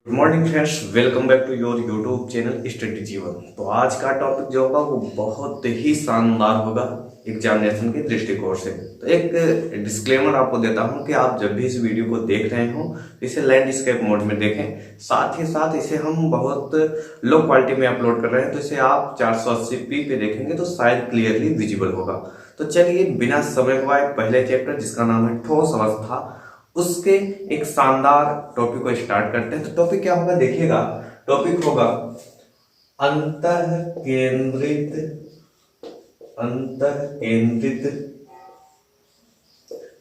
Good morning friends, welcome back to your YouTube channel study Jeevan. तो आज का topic जो होगा वो बहुत ही शानदार होगा एग्जामिनेशन के दृष्टिकोण से। तो एक डिस्क्लेमर आपको देता हूं कि आप जब भी इस वीडियो को देख रहे हो तो इसे लैंडस्केप मोड में देखें। साथ ही साथ इसे हम बहुत लो क्वालिटी में अपलोड कर रहे हैं, तो इसे आप 480p पे देखेंगे तो शायद क्लियरली विजिबल होगा। तो चलिए बिना समय गवाए पहले चैप्टर जिसका नाम है ठोस अवस्था, उसके एक शानदार टॉपिक को स्टार्ट करते हैं। तो टॉपिक क्या होगा देखिएगा, टॉपिक होगा अंतःकेंद्रित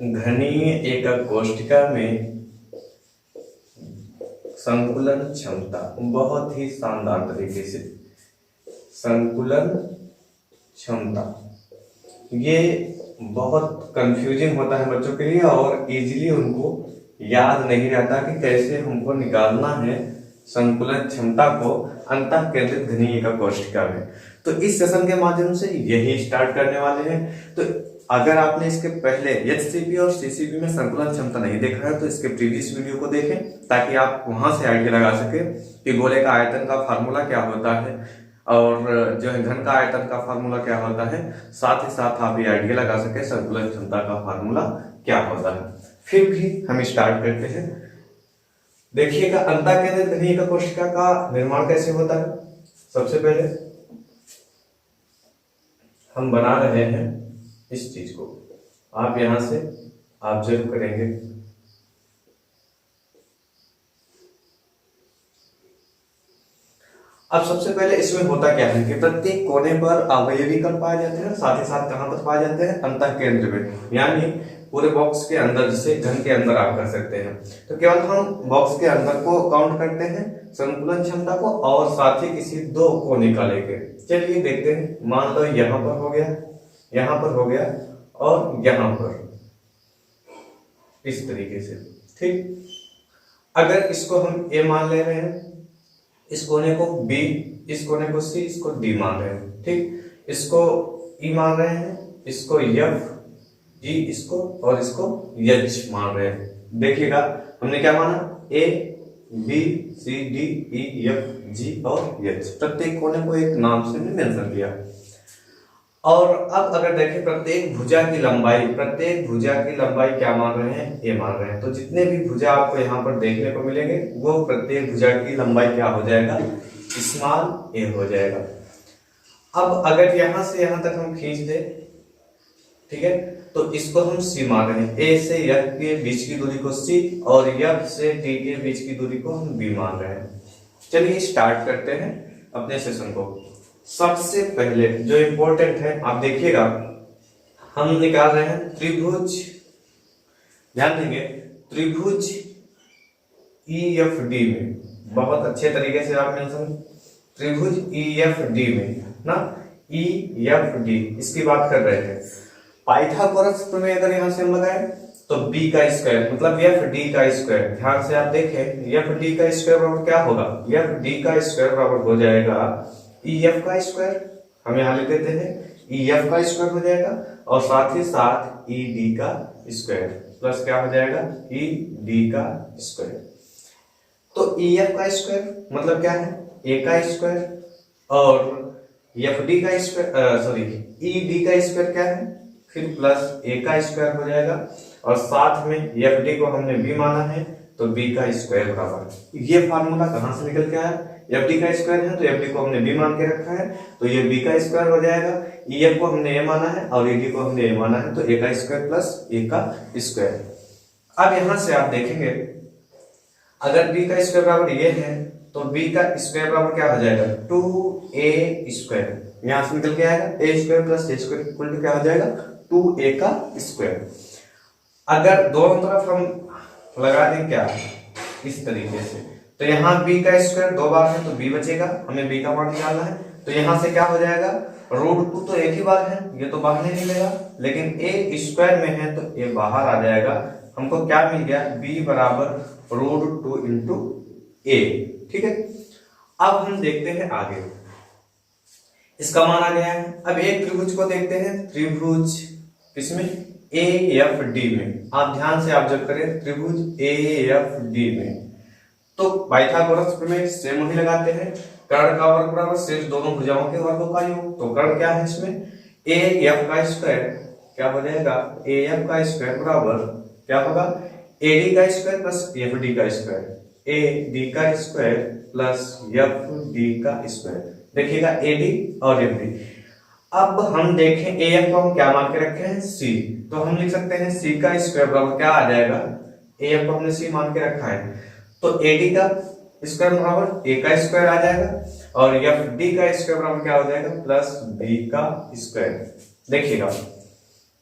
घनीय एकक कोशिका में संकुलन क्षमता। बहुत ही शानदार तरीके से संकुलन क्षमता, ये बहुत कंफ्यूजिंग होता है बच्चों के लिए और इजीली उनको याद नहीं रहता कि कैसे हमको निकालना है संकुलन क्षमता को अंतःकेंद्रित घनीय एकक कोशिका में। तो इस सेशन के माध्यम से यही स्टार्ट करने वाले हैं। तो अगर आपने इसके पहले एचसीपी और सीसीपी में संकुलन क्षमता नहीं देखा है तो इसके प्रीवियस वीडियो को देखें, ताकि आप वहां से आइडिया लगा सके कि गोले का आयतन का फार्मूला क्या होता है और जो है घन का आयतन का फार्मूला क्या होता है। साथ ही साथ आप ये आइडिया लगा सके संकुलन क्षमता का फार्मूला क्या होता है। फिर भी हम स्टार्ट करते हैं। देखिएगा अंतःकेंद्रित घनीय एकक कोशिका का निर्माण कैसे होता है। सबसे पहले हम बना रहे हैं इस चीज को, आप यहां से ऑब्जर्व करेंगे। अब सबसे पहले इसमें होता क्या है कि प्रत्येक कोने पर अवयवी कण पाए जाते हैं, साथ ही साथ कहां पर पाए जाते हैं, अंतःकेंद्र में, यानी पूरे बॉक्स के अंदर, जिसे घन के अंदर आप कर सकते हैं। तो केवल हम बॉक्स के अंदर को काउंट करते हैं संकुलन क्षमता को, और साथ ही किसी दो को निकालेंगे। चलिए देखते हैं। मान लो यहां पर हो गया, यहां पर हो गया और यहां पर, इस तरीके से। ठीक, अगर इसको हम ए मान ले रहे हैं, इस कोने को बी, इस कोने को सी, इसको डी मान रहे हैं। ठीक, इसको ई मान रहे हैं, इसको एफ, जी इसको, और इसको एच मान रहे हैं। देखिएगा हमने क्या माना, A B C D E F G और एच, प्रत्येक कोने को एक नाम से मेंशन किया। और अब अगर देखें प्रत्येक भुजा की लंबाई, प्रत्येक भुजा की लंबाई क्या मान रहे हैं, ए मान रहे हैं। तो जितने भी भुजा आपको यहाँ पर देखने को मिलेंगे वो प्रत्येक भुजा की लंबाई क्या हो जाएगा, स्मॉल ए हो जाएगा। अब अगर यहां से यहां तक हम खींच दे, ठीक है, तो इसको हम सी मान रहे हैं। ए से एफ के बीच की दूरी को सी और एफ से डी के बीच की दूरी को हम बी मान रहे हैं। चलिए स्टार्ट करते हैं अपने सेशन को। सबसे पहले जो इंपॉर्टेंट है आप देखिएगा, हम निकाल रहे हैं त्रिभुज, ध्यान देंगे, त्रिभुज EFD में। बहुत अच्छे तरीके से आप मेंशन, त्रिभुज EFD में ना, EFD इसकी बात कर रहे हैं। पाइथागोरस प्रमेय अगर यहां से हम लगाए तो b का स्क्वायर मतलब FD का स्क्वायर। ध्यान से आप देखें, FD का स्क्वायर बराबर क्या होगा, FD का स्क्वायर बराबर हो जाएगा EF का स्क्वायर, हम यहां लिख देते हैं EF का स्क्वायर हो जाएगा, और साथ ही साथ ED का स्क्वायर प्लस क्या हो जाएगा, ED का स्क्वायर। तो EF का स्क्वायर मतलब क्या है, A का स्क्वायर, और FD का स्क्वायर सॉरी ED का स्क्वायर क्या है, फिर प्लस A का स्क्वायर हो जाएगा, और साथ में FD को हमने B माना है तो B का स्क्वायर बराबर। ये फार्मूला कहां से निकल के आया, FD का स्क्वायर है तो FD को हमने B मान के रखा है तो ये B का स्क्वायर हो जाएगा। EF को हमने A माना है और ED को हमने A माना है तो A का स्क्वायर प्लस A का स्क्वायर। अब यहां से आप देखेंगे अगर B का स्क्वायर बराबर ये है तो B का स्क्वायर बराबर क्या हो जाएगा, 2A स्क्वायर। यहां से निकल के आएगा A square plus A square equal to क्या हो जाएगा, 2A का स्क्वायर। अगर दोनों तरफ हम लगा दें क्या, इस तरीके से, तो यहाँ b का स्क्वायर दो बार है तो b बचेगा, हमें b का मान निकालना है। तो यहाँ से क्या हो जाएगा, √2 तो एक ही बार है, ये तो बाहर नहीं मिलेगा, लेकिन a स्क्वायर में है तो a बाहर आ जाएगा। हमको क्या मिल गया, b बराबर √2 इंटू a। ठीक है, अब हम देखते हैं आगे, इसका मान आ गया है। अब एक त्रिभुज को देखते हैं, त्रिभुज इसमें AFD में, आप ध्यान से ऑब्जर्व करें, त्रिभुज AFD में तो पाइथागोरस प्रमेय सेम वही लगाते हैं, कर्ण का वर्ग बराबर शेष दोनों भुजाओं के वर्गों का योग। तो कर्ण क्या है इसमें, ए एफ का स्क्वायर क्या हो जाएगा, ए एफ का स्क्वायर बराबर क्या होगा, ए डी का स्क्वायर प्लस एफ डी का स्क्वायर, ए डी का स्क्वायर प्लस एफ डी का स्क्वायर। देखिएगा ए डी और एफ डी। अब हम देखें ए एफ को हम क्या मान के रखे हैं, सी, तो हम लिख सकते हैं सी का स्क्वायर बराबर क्या आ जाएगा, ए एफ को हमने सी मान के रखा है, तो ए डी का स्क्वायर बराबर ए का स्क्वायर आ जाएगा और एफ डी का स्क्वायर बराबर क्या हो जाएगा, प्लस बी का स्क्वायर। देखिएगा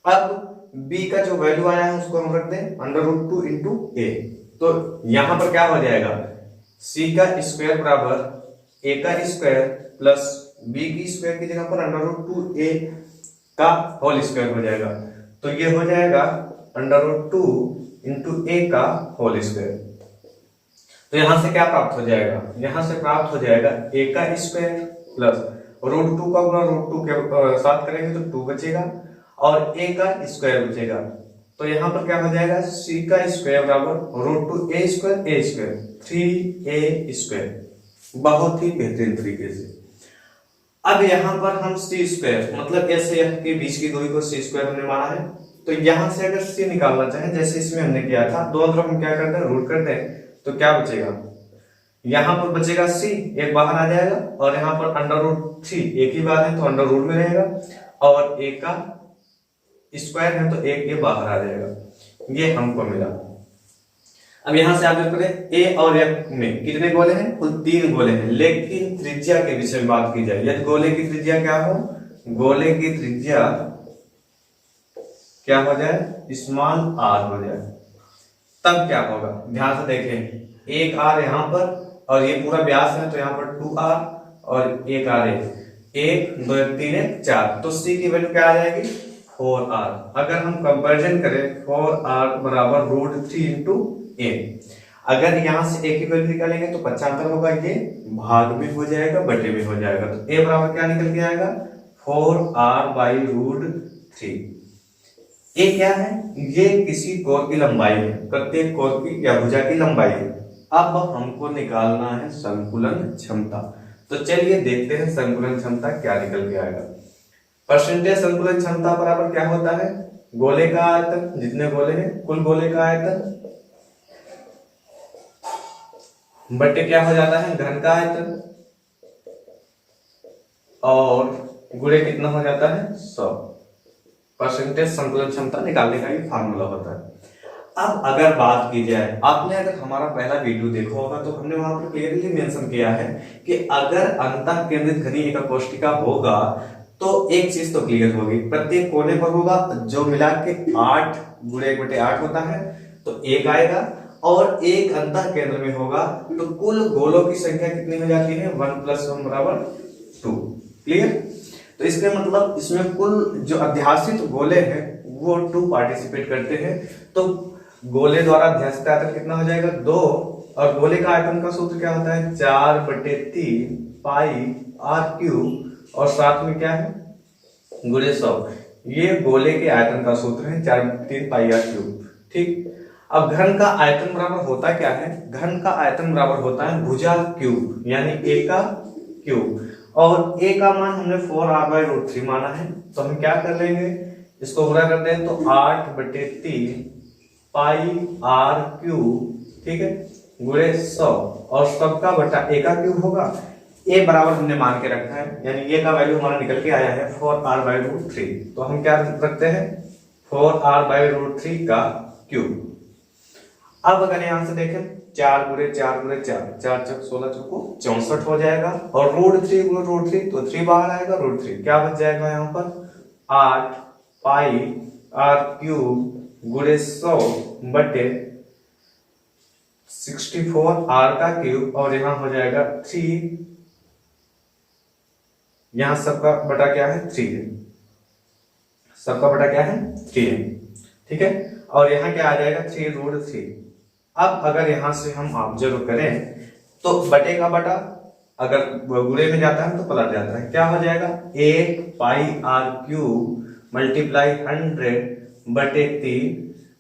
अब b का जो वैल्यू आया है उसको हम रख दें √2 इंटू ए, तो यहां पर क्या हो जाएगा, c का स्क्वायर बराबर a का स्क्वायर प्लस b की स्क्वायर की जगह पर √2a का होल स्क्वायर हो जाएगा, तो ये हो जाएगा √2 इंटू a का होल स्क्वायर। तो यहां से क्या प्राप्त हो जाएगा, यहां से प्राप्त हो जाएगा a का स्क्वायर प्लस √2 का गुणा √2 के साथ करेंगे तो 2 बचेगा और a का स्क्वायर बचेगा, तो यहां पर क्या हो जाएगा, c का स्क्वायर बराबर √2a स्क्वायर 3a स्क्वायर। बहुत ही बेहतरीन तरीके से। अब यहां पर हम c स्क्वायर मतलब s से f के बीच की दूरी को c स्क्वायर हमने माना है, तो यहां से अगर c निकालना चाहें जैसे इसमें हमने किया था, दोनों तरफ हम क्या करते हैं रूट करते हैं, तो क्या बचेगा, यहां पर बचेगा c एक बाहर आ जाएगा और यहां पर √3 एक ही बात है तो अंडर रूट में रहेगा और a का स्क्वायर है तो एक ये बाहर आ जाएगा, ये हमको मिला। अब यहां से आगे करें ए और एफ में कितने गोले हैं, कुल 3 गोले हैं, लेकिन त्रिज्या के विषय में बात की जाए, यदि गोले की त्रिज्या क्या हो, गोले की त्रिज्या क्या हो जाए, स्मॉल आर हो जाए, तब क्या होगा, ध्यान से देखें, एक आर यहां पर और ये पूरा व्यास है तो यहां पर 2r और एक आर, 1 2 3 1 4, तो c की वैल्यू क्या आ जाएगी 4r। अगर हम कंपैरिजन करें 4r बराबर √3 इंटू a, अगर यहां से a की वैल्यू निकालेंगे तो 75 होगा, ये भाग में हो जाएगा बटे में हो जाएगा, तो a बराबर क्या निकल के आएगा 4r बाई √3। ये क्या है, ये किसी कोर की लंबाई है, प्रत्येक कोर की या भुजा की लंबाई है। अब हमको निकालना है संकुलन क्षमता, तो चलिए देखते हैं संकुलन क्षमता क्या निकल के आएगा। परसेंटेज संकुलन क्षमता बराबर क्या होता है, गोले का आयतन, जितने गोले हैं कुल गोले का आयतन बटे क्या हो जाता है घन का आयतन और गुणे कितना हो जाता है 100। परसेंटेज संकुलन क्षमता निकालने का ये फार्मूला होता है। अब अगर बात की जाए, आपने अगर हमारा पहला वीडियो देखा होगा तो हमने वहां पर क्लियरली मेंशन किया है कि अगर अंतः केंद्रित घनी एक कोष्ठिका होगा तो एक चीज तो क्लियर होगी, प्रत्येक कोने पर होगा जो मिला के 8 गुणे 1/8 होता है तो 1 आएगा, और एक अंतः केंद्र में होगा तो कुल गोलों की संख्या कितनी हो जाती है 1 + 1 बराबर 2। क्लियर, तो इसका मतलब इसमें कुल जो अध्यासित गोले हैं वो 2 पार्टिसिपेट करते हैं, तो गोले द्वारा अध्यासित आयतन कितना हो जाएगा 2, और गोले का आयतन का सूत्र क्या होता है 4/3 पाई r³ और साथ में क्या है गुणे 100। ये गोले के आयतन का सूत्र है 4/3 पाई r³। ठीक, अब घन का आयतन बराबर होता क्या है, घन का आयतन बराबर होता है भुजा क्यूब यानी a का क्यूब, और a का मान हमने 4r/√3 माना है, तो हम क्या कर लेंगे इसको पूरा कर दें तो 8/3 पाई r³, ठीक है, गुणे 100 और सबका बटा a का क्यूब होगा। a बराबर हमने मान के रखा है यानी a का वैल्यू हमारा निकल के आया है 4r/√3, तो हम क्या रखते हैं 4r/√3 का क्यूब। अब अगर यहां से देखें 4 गुणे 4 गुणे 4 4 चौक 16 चौको 64 हो जाएगा, और √3 गुणे √3 तो 3 बाहर आएगा, √3 क्या बच जाएगा यहाँ पर 8 पाई r³ गुणे 100 बटे 64 r का क्यूब, और यहाँ हो जाएगा 3, यहाँ सबका बटा क्या है 3 है, सबका बटा क्या है 3 है, ठीक है, और यहाँ क्या आ जाएगा 3√3। अब अगर यहां से हम ऑब्जर्व करें तो बटे का बटा अगर गुणे में जाता है तो पलट जाता है, क्या हो जाएगा 1 पाई r³ मल्टीप्लाई 100 बटे 3,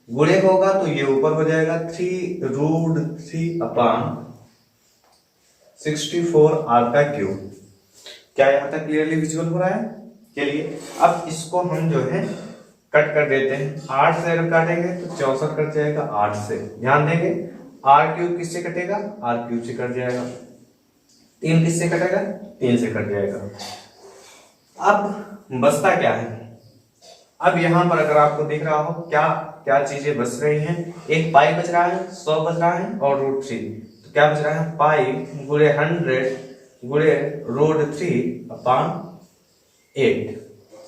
गुणे होगा तो ये ऊपर हो जाएगा 3√3 अपॉन 64 आर का क्यूब। क्या यहाँ तक क्लियरली विजुअल हो रहा है? चलिए अब इसको हम जो है कट कर देते हैं। 8 से अगर काटेंगे तो 64 कट जाएगा 8 से। ध्यान देंगे आर क्यूब किससे कटेगा? आर क्यूब से कट जाएगा। 3 किससे कटेगा? 3 से कट जाएगा। अब बचता क्या है? अब यहाँ पर अगर आपको दिख रहा हो क्या क्या चीजें बच रही हैं, एक पाई बच रहा है, 100 बच रहा है और √3। तो क्या बच रहा है? पाई गुणे 100 गुणे √3/8।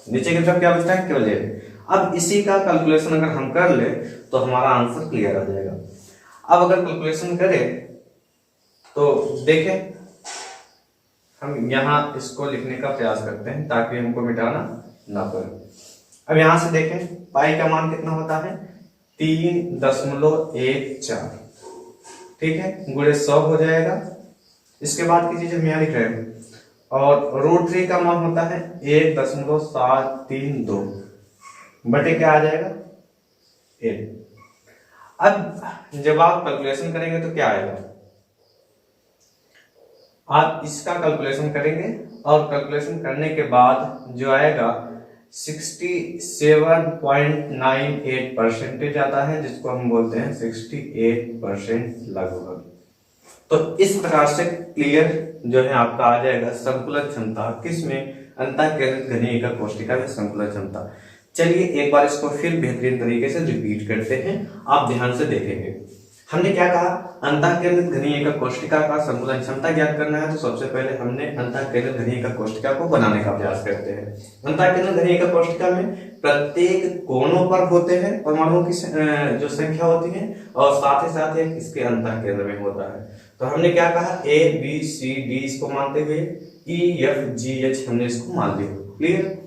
नीचे की तरफ क्या बचता है? केवल 8। अब इसी का कैलकुलेशन अगर हम कर ले तो हमारा आंसर क्लियर आ जाएगा। अब अगर कैलकुलेशन करें तो देखें, हम यहाँ इसको लिखने का प्रयास करते हैं ताकि हमको मिटाना ना पड़े। अब यहां से देखें पाई का मान कितना होता है? 3.14। ठीक है, गुणे 100 हो जाएगा। इसके बाद की चीज हम यहाँ लिख रहे हैं और √3 का मान होता है 1.732 बटे क्या आ जाएगा? 8। अब जब आप कैलकुलेशन करेंगे तो क्या आएगा? आप इसका कैलकुलेशन करेंगे और कैलकुलेशन करने के बाद जो आएगा 67.98% आता है, जिसको हम बोलते हैं 68% लगभग। तो इस प्रकार से क्लियर जो है आपका आ जाएगा संकुलन क्षमता किसमें? अंतःकेंद्रित घनीय एकक कोष्ठिका में संकुलन क्षमता। चलिए एक बार इसको फिर बेहतरीन तरीके से रिपीट करते हैं, आप ध्यान से देखेंगे। हमने क्या कहा? अंतःकेंद्रित घनीय एकक कोष्ठिका का संकुलन क्षमता ज्ञात करना है। तो सबसे पहले हमने अंतःकेंद्रित घनीय एकक कोष्ठिका को बनाने का प्रयास करते हैं। अंतःकेंद्रित घनीय एकक कोष्ठिका में प्रत्येक कोनों पर होते हैं परमाणुओं की जो संख्या होती है और साथ ही साथ एक इसके अंतःकेंद्र में होता है। तो हमने क्या कहा? A B C D इसको मानते हुए E F G H हमने इसको मान लिया। क्लियर?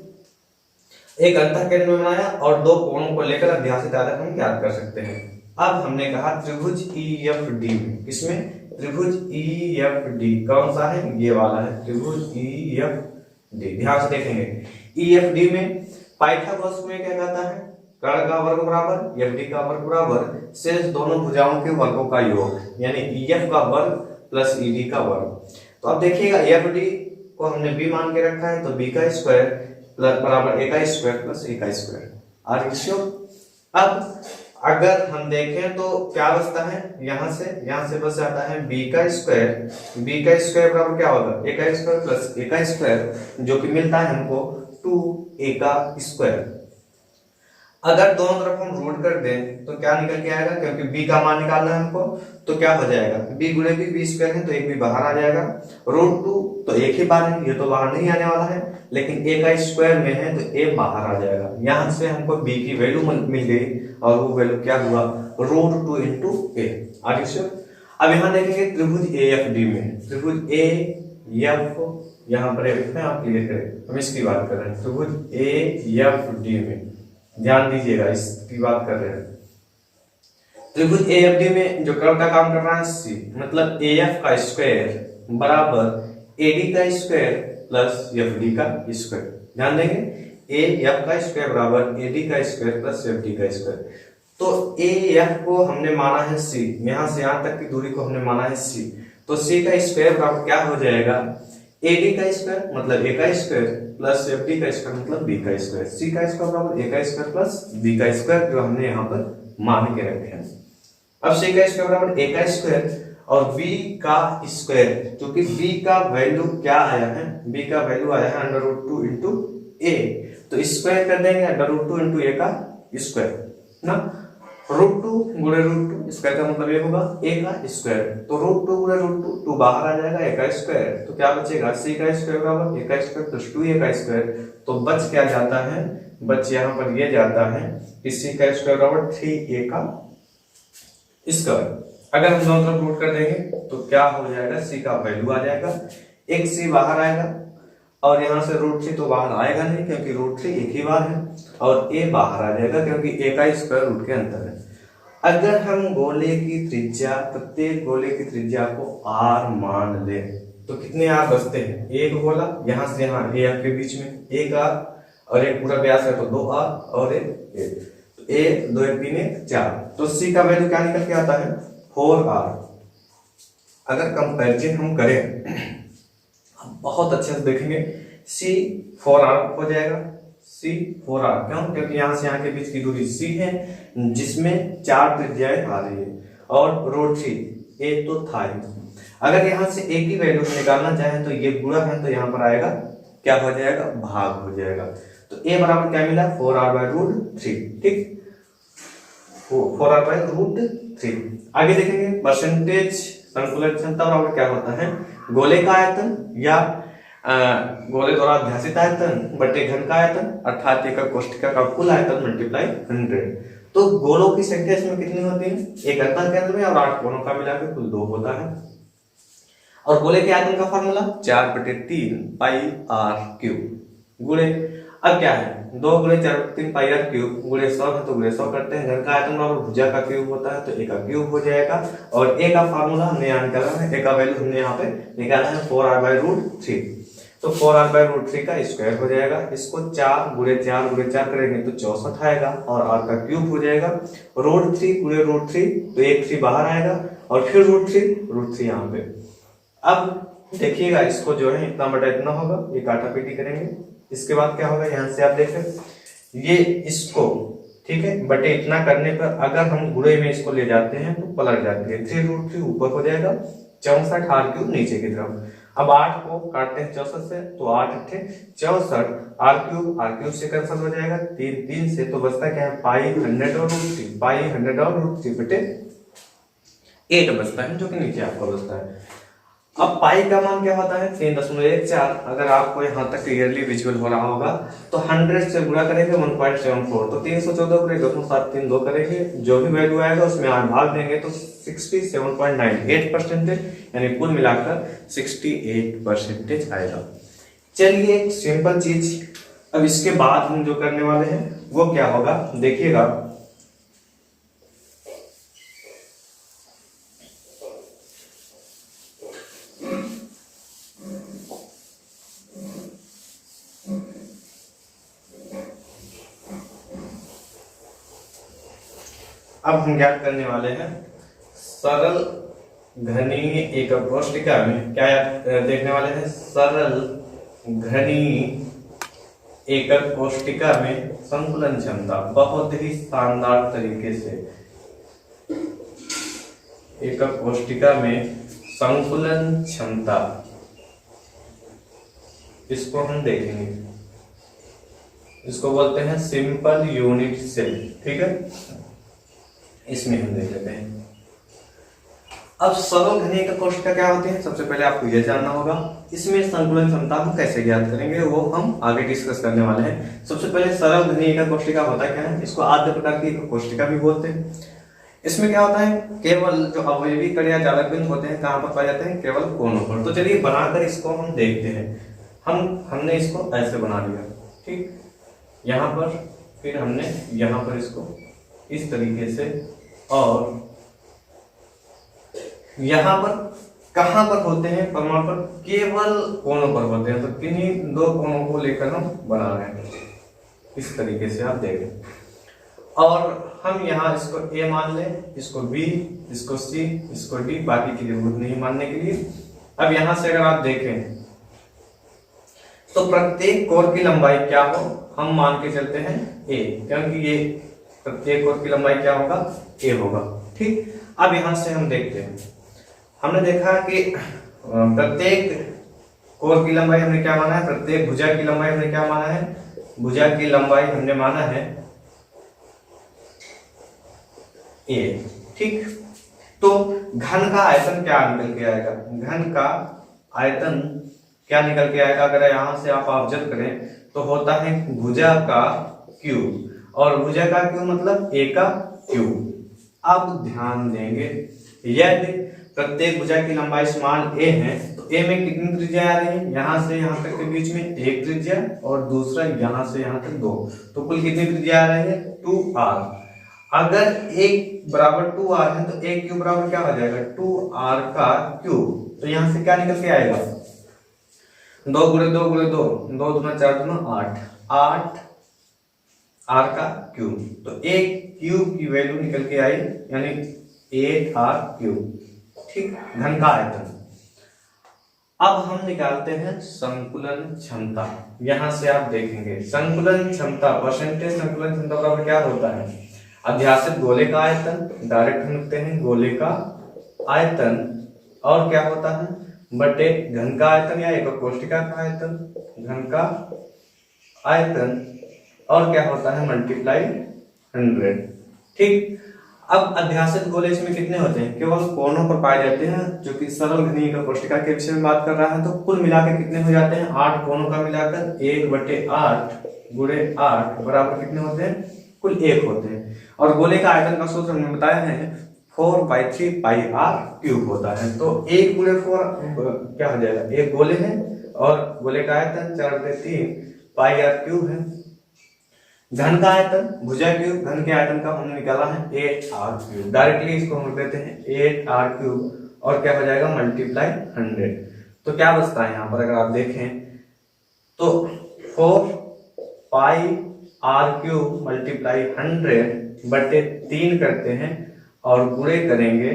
एक अंतःकेंद्र में बनाया और दो कोणों को लेकर अध्यासित आधार हम ज्ञात कर सकते हैं। अब हमने कहा त्रिभुज EFD में, किसमें? त्रिभुज EFD कौन सा है? ये वाला है त्रिभुज EFD। ध्यान से देखेंगे EFD में पाइथागोरस में क्या कहता है? कर्ण का वर्ग बराबर FD का वर्ग बराबर शेष दोनों भुजाओं के वर्गों का योग, यानी EF का वर्ग प्लस ED का वर्ग। तो अब देखिएगा FD को हमने B मान के रखा है, तो B का स्क्वायर बराबर A का स्क्वायर प्लस A का स्क्वायर। Are you sure? अब अगर हम देखें तो क्या बचता है? यहाँ से बच जाता है B का स्क्वायर बराबर क्या होगा? A का स्क्वायर प्लस A का स्क्वायर, जो कि मिलता है हमको 2A का स्क्वायर। अगर दोनों तरफ हम रूट कर दें तो क्या निकल के आएगा? क्योंकि B का मान निकालना है हमको, तो क्या हो जाएगा? B गुणे B स्क्वायर है तो एक भी बाहर आ जाएगा। √2 तो एक ही बार है, ये तो बाहर नहीं आने वाला है, लेकिन A का स्क्वायर में है तो A बाहर आ जाएगा। यहां से हमको B की वैल्यू मिल गई और वो वैल्यू क्या हुआ? √2 into A। Are you sure? अब यहाँ देखेंगे त्रिभुज AFD में, त्रिभुज AF यहाँ पर आप क्लियर करें, हम इसकी बात कर रहे हैं। त्रिभुज AFD में ध्यान दीजिएगा, इसकी बात कर रहे हैं। त्रिभुज AFD में जो कर्व का काम कर रहा है C, मतलब AF का स्क्वायर बराबर AD का स्क्वायर प्लस FD का स्क्वायर। ध्यान देंगे AF का स्क्वायर बराबर AD का स्क्वायर प्लस FD का स्क्वायर। तो AF को हमने माना है C, यहां से यहां तक की दूरी को हमने माना है C, तो C का स्क्वायर बराबर क्या हो जाएगा? AD का स्क्वायर मतलब A का स्क्वायर प्लस FD का स्क्वायर मतलब B का स्क्वायर। C का स्क्वायर बराबर A का स्क्वायर प्लस B का स्क्वायर, जो हमने यहाँ पर मान के रखे हैं। अब C का स्क्वायर बराबर A का स्क्वायर और B का स्क्वायर, क्योंकि B का वैल्यू क्या आया है? B का वैल्यू आया है √2 इंटू A, तो स्क्वायर कर देंगे √2 इंटू A का स्क्वायर ना। √2 गुणे √2 स्क्वायर का मतलब ये होगा A का स्क्वायर, तो √2 गुणे √2 2 बाहर आ जाएगा, A का स्क्वायर, तो क्या बचेगा? C का स्क्वायर बराबर A का स्क्वायर प्लस 2A का स्क्वायर। तो बच क्या जाता है? बच यहाँ पर ये जाता है कि C का स्क्वायर बराबर 3A का स्क्वायर। अगर हम दोनों तरफ रूट कर देंगे तो क्या हो जाएगा? C का वैल्यू आ जाएगा, एक C बाहर आएगा और यहाँ से √3 तो बाहर आएगा नहीं क्योंकि √3 एक ही बार है, और A बाहर आ जाएगा क्योंकि A का स्क्वायर रूट के अंदर है। अगर हम गोले की त्रिज्या, प्रत्येक गोले की त्रिज्या को R मान ले तो कितने R बचते हैं? एक गोला यहाँ से यहाँ AF के बीच में एक R और एक पूरा व्यास है तो 2R और एक A 2 1 3 1 4, तो C का वैल्यू क्या निकल के आता है? 4R। अगर कंपैरिजन हम करें बहुत अच्छे से देखेंगे, सी 4r हो जाएगा, सी 4r, क्यों? क्योंकि यहाँ से यहाँ के बीच की दूरी सी है जिसमें 4 त्रिज्याएं आ रही है, और रो 3 ए तो था ही। अगर यहाँ से ए की वैल्यू निकालना चाहें तो ये गुणा है तो यहाँ पर आएगा क्या हो जाएगा, भाग हो जाएगा। तो ए बराबर क्या मिला, 4r/√3, ठीक, 4r/√3। आगे देखेंगे परसेंटेज संकुलन क्षमता बराबर क्या होता है, गोले का आयतन या गोले द्वारा अध्यासित आयतन बटे घन का आयतन, अर्थात एकक कोष्ठिका का कुल आयतन मल्टीप्लाई 100। तो गोलों की संख्या इसमें कितनी होती है, एक अंतः केंद्र में और 8 कोनों का मिलाकर कुल 2 होता है। और गोले के आयतन का फॉर्मूला 4/3 पाई आर क्यूब गुणे, अब क्या है 2 × 4/3 पाई आर क्यूब गुणे 100 है तो गुणे 100 करते हैं। घन का आयतन बराबर भुजा का क्यूब होता है तो ए का क्यूब हो जाएगा। और ए का फॉर्मूला हमने यहाँ निकाला है, ए का वैल्यू हमने यहाँ पे निकाला है 4r/√3, तो 4r/√3 का स्क्वायर हो जाएगा। इसको 4 × 4 × 4 करेंगे तो 64 आएगा और r का क्यूब हो जाएगा। √3 × √3 तो एक 3 बाहर आएगा और फिर √3 यहाँ पे। अब देखिएगा इसको जो है इतना बटा इतना होगा, ये काटापीटी करेंगे। इसके बाद क्या होगा, यहाँ से आप देखें ये इसको, ठीक है, बटे इतना करने पर अगर हम गुणे में इसको ले जाते हैं तो पलट जाती है, 3√3 ऊपर हो जाएगा, 64 r क्यूब नीचे की तरफ। अब 8 को काटते हैं 64 से तो 8 × 64 r क्यूब से कैंसिल हो जाएगा, 3 से, तो बचता क्या है पाई 100 और √3, पाई 100 और √3 बटे 8 बचता है, जो कि नीचे आपको बचता है। अब पाई का मान क्या होता है 3.14। अगर आपको यहाँ तक क्लियरली विजुअल हो रहा होगा तो 100 से गुणा करेंगे 1.74, तो 314 गुणे 2.732 करेंगे, जो भी वैल्यू आएगा उसमें 8 भाग देंगे तो 67.98% यानी कुल मिलाकर 68% आएगा। चलिए एक सिंपल चीज, अब इसके बाद हम जो करने वाले हैं वो क्या होगा देखिएगा। अब हम ज्ञात करने वाले हैं सरल घनीय एकक कोष्ठिका में क्या देखने वाले हैं, सरल घनीय एकक कोष्ठिका में संकुलन क्षमता। बहुत ही शानदार तरीके से एकक कोष्ठिका में संकुलन क्षमता, इसको हम देखेंगे, इसको बोलते हैं सिंपल यूनिट सेल, ठीक है, इसमें हम देख लेते हैं। अब सरल घनीय एकक कोष्ठिका क्या होती है, सबसे पहले आपको यह जानना होगा। इसमें संकुलन क्षमता हम कैसे ज्ञात करेंगे वो हम आगे डिस्कस करने वाले हैं। सबसे पहले सरल घनीय एकक कोष्ठिका होता क्या है, इसको आद्य प्रकार की एकक कोष्ठिका भी बोलते हैं। इसमें क्या होता है, केवल जो अवयवी कण या जालक बिंदु होते हैं कहाँ पर पाए जाते हैं, केवल कोनों पर। तो चलिए बनाकर इसको हम देखते हैं। हमने इसको ऐसे बना लिया, ठीक, यहाँ पर, फिर हमने यहाँ पर इसको इस तरीके से, और यहां पर कहां पर होते हैं परमाणु पर, केवल कोनों पर होते हैं, तो किन्हीं 2 कोनों को लेकर हम बना रहे हैं, इस तरीके से आप देखें। और हम यहां इसको ए मान लें, इसको बी, इसको सी, इसको डी, बाकी की जरूरत नहीं मानने के लिए। अब यहां से अगर आप देखें तो प्रत्येक कोर की लंबाई क्या हो, हम मान के चलते हैं ए, क्योंकि ये प्रत्येक कोर की लंबाई क्या होगा, ए होगा, ठीक। अब यहां से हम देखते हैं, हमने देखा कि प्रत्येक कोर की लंबाई हमने क्या माना है, प्रत्येक भुजा की लंबाई हमने क्या माना है, भुजा की लंबाई हमने माना है ए, ठीक। तो घन का आयतन क्या निकल के आएगा, घन का आयतन क्या निकल के आएगा, अगर यहां से आप ऑब्जर्व करें तो होता है भुजा का क्यूब, और भुजा का क्यूब मतलब ए का क्यूब। अब ध्यान देंगे, यदि प्रत्येक भुजा की लंबाई समान ए है तो ए में कितनी त्रिज्या आ रही है, यहां से यहां तक के बीच में 1 त्रिज्या और दूसरा यहां से यहां तक 2, तो कुल कितनी त्रिज्या आ रही है 2r। अगर एक बराबर 2r है तो ए क्यूब बराबर क्या हो जाएगा 2r का क्यूब। तो यहां से क्या निकल के आएगा 2 × 2 × 2, 2 दूना 4 दूना 8, 8 r का क्यूब। तो एक क्यूब की वैल्यू निकल के आई यानी 8r क्यूब, ठीक। ठीक, घन का आयतन। अब हम निकालते हैं संकुलन क्षमता। यहां से आप देखेंगे संकुलन क्षमता, परसेंटेज संकुलन क्षमता बराबर क्या होता है, अध्यासित गोले का आयतन, डायरेक्ट हम लिखते हैं गोले का आयतन, और क्या होता है बटे घन का आयतन या एक कोष्ठिका का आयतन, घन का आयतन, और क्या होता है मल्टीप्लाई 100। ठीक, अब अध्यासित गोले इसमें कितने होते हैं, केवल कोणों पर पाए जाते हैं, जो कि सरल घनीय का कोष्ठिका के विषय में बात कर रहा है। तो कुल मिलाकर कितने हो जाते हैं, 8 कोणों का मिलाकर 1/8 गुणे 8 बराबर कितने होते हैं, कुल 1 होते हैं। और गोले का आयतन का सूत्र हमने बताया है 4/3 पाई आर क्यूब होता है। तो 1 गुणे 4 क्या हो जाएगा, एक गोले है और गोले का आयतन 4/3 पाई आर क्यूब है। घन का आयतन भुजा क्यूब, घन के आयतन का हमने निकाला है 8r क्यूब, डायरेक्टली इसको हम लिख देते हैं 8r क्यूब, और क्या हो जाएगा मल्टीप्लाई 100। तो क्या बचता है यहाँ पर अगर आप देखें तो 4 पाई आर क्यूब मल्टीप्लाई 100 बटे 3 करते हैं और गुणे करेंगे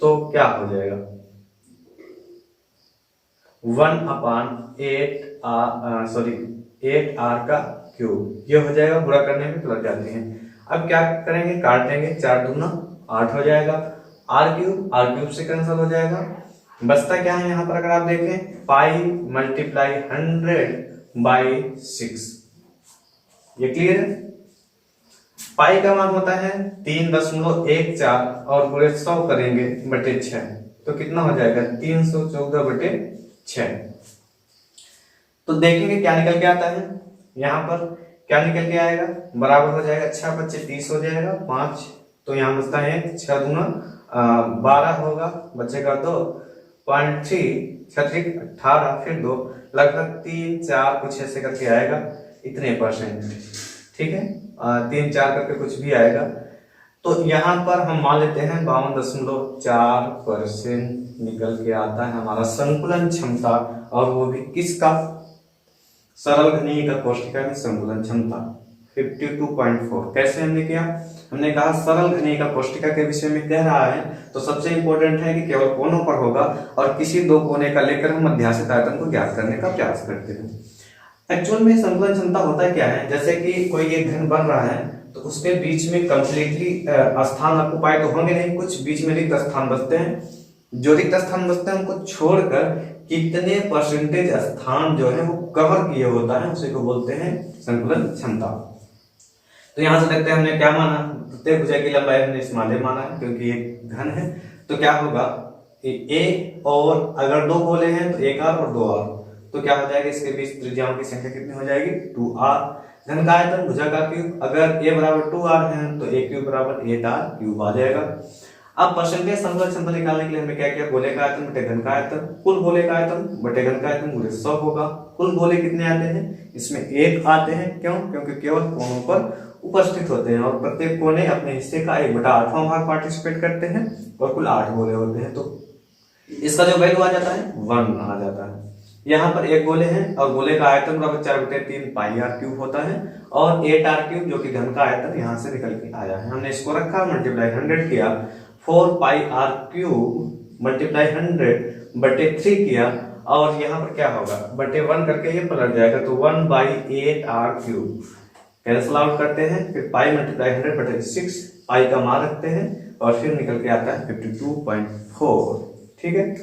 तो क्या हो जाएगा 8r का क्यूब, ये हो जाएगा, बुरा करने में लग जाते हैं। अब क्या करेंगे, काटेंगे, 4 दूना 8 हो जाएगा, आर क्यूब से कैंसिल हो जाएगा, बचता क्या है यहाँ पर अगर आप देखें पाई मल्टीप्लाई 100/6। ये क्लियर है। पाई का मान होता है 3.14 और गुणे 100 करेंगे बटे 6, तो कितना हो जाएगा 314/6। तो देखेंगे क्या निकल के आता है, यहाँ पर क्या निकल के आएगा, बराबर हो जाएगा 6 × 5 = 30 हो जाएगा, 5 तो यहाँ बचता है 6 दूना 12 होगा, बचेगा 2.3 6 18 फिर 2 लगभग 3 4 कुछ ऐसे करके आएगा, इतने परसेंट। ठीक है, 3 4 करके कुछ भी आएगा। तो यहाँ पर हम मान लेते हैं 52.4% निकल के आता है हमारा संकुलन क्षमता, और वो भी किसका, सरल घनीय का कोष्ठिका में संकुलन क्षमता 52.4। कैसे हमने किया, हमने कहा सरल घनीय का कोष्ठिका के विषय में कह रहा है तो सबसे इंपॉर्टेंट है कि केवल कोनों पर होगा और किसी दो कोने का लेकर हम अध्यासित आयतन को ज्ञात करने का प्रयास करते हैं। एक्चुअल में संकुलन क्षमता होता क्या है, जैसे कि कोई एक घन बन रहा है तो उसके बीच में कंप्लीटली स्थान ऑक्युपाई तो होंगे नहीं, कुछ बीच में रिक्त स्थान बचते हैं। जो रिक्त स्थान बचते हैं उनको छोड़कर कितने परसेंटेज स्थान जो है वो कवर किए होता है, उसी को बोलते हैं संकुलन क्षमता। तो यहां से देखते हैं हमने क्या माना, प्रत्येक भुजा की लंबाई हमने स्मॉल माना है क्योंकि एक घन है। तो क्या होगा ए, और अगर दो गोले हैं तो 1r और 2r, तो क्या हो जाएगा इसके बीच त्रिज्याओं की संख्या कितनी हो जाएगी 2r। घन का आयतन भुजा का क्यूब, अगर a बराबर 2r है तो a क्यूब बराबर 8r क्यूब आ जाएगा। अब परसेंटेज संकुलन क्षमता निकालने के लिए हमने क्या किया, गोले का आयतन बटे घन का आयतन, कुल गोले का आयतन बटे घन का आयतन गुणे 100 होगा। कुल गोले कितने आते हैं, इसमें 1 आते हैं, क्यों, क्योंकि केवल कोनों पर उपस्थित होते हैं और प्रत्येक कोने अपने हिस्से का 1/8वां भाग पार्टिसिपेट करते हैं और कुल 8 गोले होते हैं, तो इसका जो वैल्यू आ जाता है 1 आ जाता है। यहाँ पर एक गोले हैं और गोले का आयतन बराबर 4/3 पाई आर क्यूब होता है और 8r क्यूब जो कि घन का आयतन यहाँ से निकल के आया है। हमने इसको रखा, मल्टीप्लाई 100 किया, 4 पाई आर क्यूब मल्टीप्लाई 100 बटे 3 किया, और यहाँ पर क्या होगा बटे 1 करके ये पलट जाएगा, तो 1/8r क्यूब कैंसल आउट करते हैं, फिर पाई मल्टीप्लाई 100 बटे 6 पाई का मान रखते हैं और फिर निकल के आता है 52.4। ठीक है।